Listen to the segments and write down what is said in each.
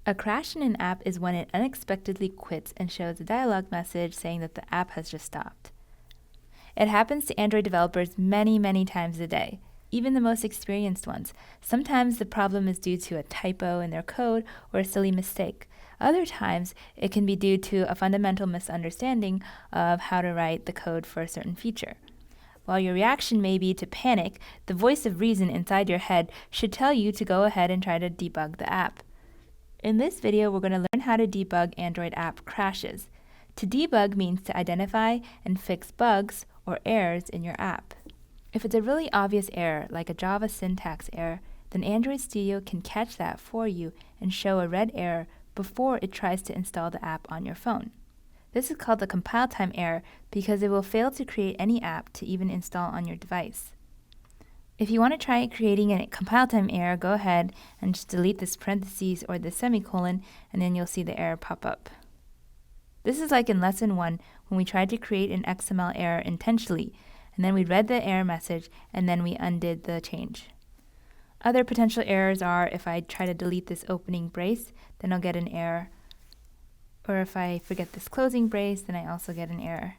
A crash in an app is when it unexpectedly quits and shows a dialog message saying that the app has just stopped. It happens to Android developers many, many times a day, even the most experienced ones. Sometimes the problem is due to a typo in their code or a silly mistake. Other times, it can be due to a fundamental misunderstanding of how to write the code for a certain feature. While your reaction may be to panic, the voice of reason inside your head should tell you to go ahead and try to debug the app. In this video, we're going to learn how to debug Android app crashes. To debug means to identify and fix bugs or errors in your app. If it's a really obvious error, like a Java syntax error, then Android Studio can catch that for you and show a red error before it tries to install the app on your phone. This is called the compile time error because it will fail to create any app to even install on your device. If you want to try creating a compile time error, go ahead and just delete this parentheses or the semicolon, and then you'll see the error pop up. This is like in lesson 1 when we tried to create an XML error intentionally, and then we read the error message and then we undid the change. Other potential errors are if I try to delete this opening brace, then I'll get an error. Or if I forget this closing brace, then I also get an error.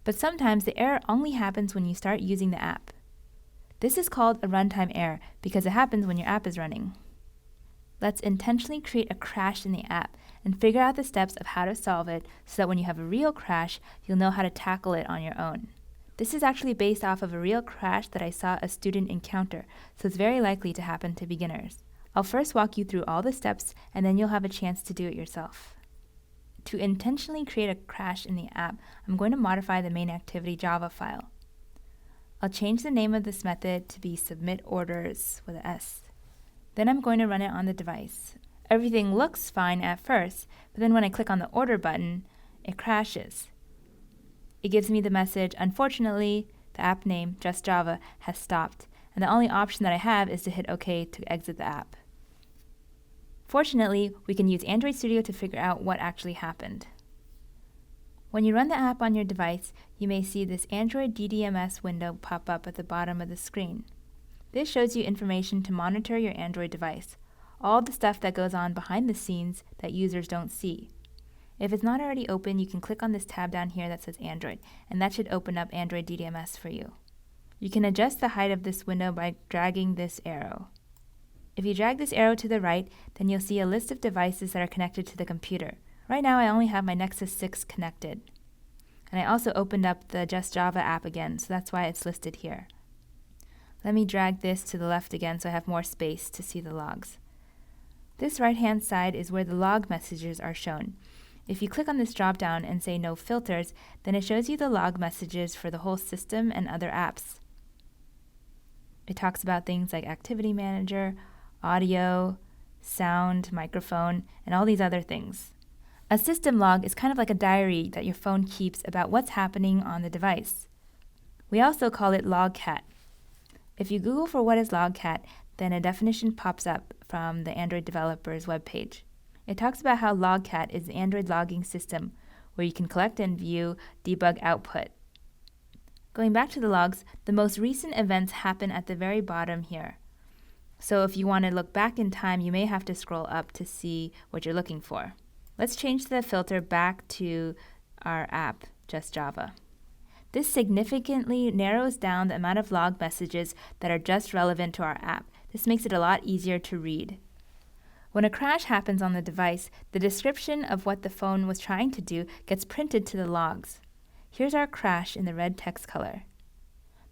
But sometimes the error only happens when you start using the app. This is called a runtime error because it happens when your app is running. Let's intentionally create a crash in the app and figure out the steps of how to solve it so that when you have a real crash, you'll know how to tackle it on your own. This is actually based off of a real crash that I saw a student encounter, so it's very likely to happen to beginners. I'll first walk you through all the steps and then you'll have a chance to do it yourself. To intentionally create a crash in the app, I'm going to modify the main activity Java file. I'll change the name of this method to be submit orders with an S. Then I'm going to run it on the device. Everything looks fine at first, but then when I click on the order button, it crashes. It gives me the message, unfortunately, the app name, Just Java, has stopped, and the only option that I have is to hit OK to exit the app. Fortunately, we can use Android Studio to figure out what actually happened. When you run the app on your device, you may see this Android DDMS window pop up at the bottom of the screen. This shows you information to monitor your Android device, all the stuff that goes on behind the scenes that users don't see. If it's not already open, you can click on this tab down here that says Android, and that should open up Android DDMS for you. You can adjust the height of this window by dragging this arrow. If you drag this arrow to the right, then you'll see a list of devices that are connected to the computer. Right now, I only have my Nexus 6 connected. And I also opened up the Just Java app again, so that's why it's listed here. Let me drag this to the left again so I have more space to see the logs. This right-hand side is where the log messages are shown. If you click on this drop-down and say No Filters, then it shows you the log messages for the whole system and other apps. It talks about things like Activity Manager, audio, sound, microphone, and all these other things. A system log is kind of like a diary that your phone keeps about what's happening on the device. We also call it logcat. If you Google for what is logcat, then a definition pops up from the Android developer's webpage. It talks about how logcat is the Android logging system where you can collect and view debug output. Going back to the logs, the most recent events happen at the very bottom here. So if you want to look back in time, you may have to scroll up to see what you're looking for. Let's change the filter back to our app, Just Java. This significantly narrows down the amount of log messages that are just relevant to our app. This makes it a lot easier to read. When a crash happens on the device, the description of what the phone was trying to do gets printed to the logs. Here's our crash in the red text color.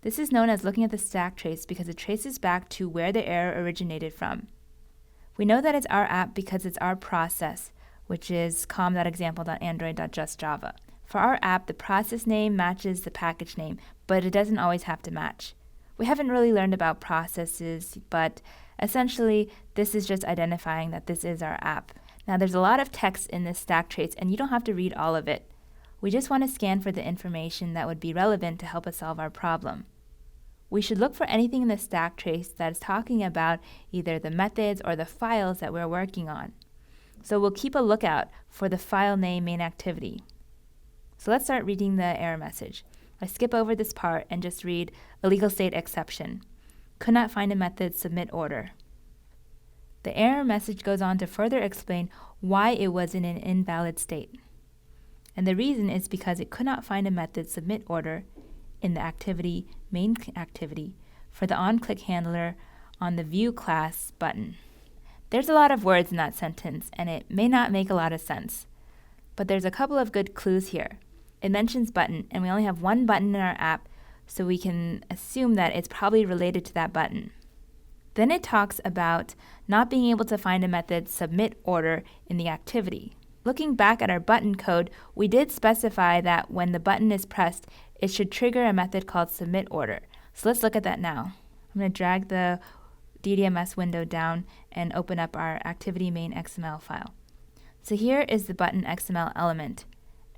This is known as looking at the stack trace because it traces back to where the error originated from. We know that it's our app because it's our process, which is com.example.android.justjava. For our app, the process name matches the package name, but it doesn't always have to match. We haven't really learned about processes, but essentially, this is just identifying that this is our app. Now, there's a lot of text in this stack trace, and you don't have to read all of it. We just want to scan for the information that would be relevant to help us solve our problem. We should look for anything in the stack trace that is talking about either the methods or the files that we're working on. So we'll keep a lookout for the file name main activity. So let's start reading the error message. I skip over this part and just read illegal state exception. Could not find a method submit order. The error message goes on to further explain why it was in an invalid state. And the reason is because it could not find a method submit order in the activity, main activity, for the onClick handler on the view class button. There's a lot of words in that sentence, and it may not make a lot of sense. But there's a couple of good clues here. It mentions button, and we only have one button in our app, so we can assume that it's probably related to that button. Then it talks about not being able to find a method submit order in the activity. Looking back at our button code, we did specify that when the button is pressed, it should trigger a method called submit order. So let's look at that now. I'm going to drag the DDMS window down and open up our activity main XML file. So here is the button XML element.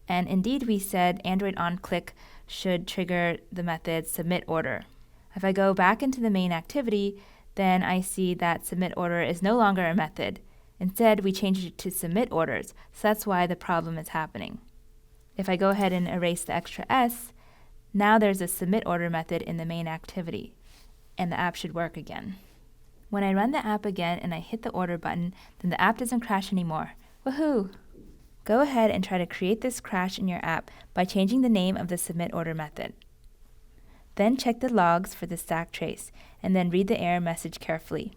And indeed we said Android onClick should trigger the method submit order. If I go back into the main activity, then I see that submit order is no longer a method. Instead, we changed it to submit orders, so that's why the problem is happening. If I go ahead and erase the extra S, now there's a submit order method in the main activity, and the app should work again. When I run the app again and I hit the order button, then the app doesn't crash anymore. Woohoo! Go ahead and try to create this crash in your app by changing the name of the submit order method. Then check the logs for the stack trace, and then read the error message carefully.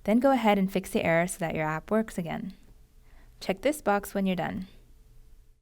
Then go ahead and fix the error so that your app works again. Check this box when you're done.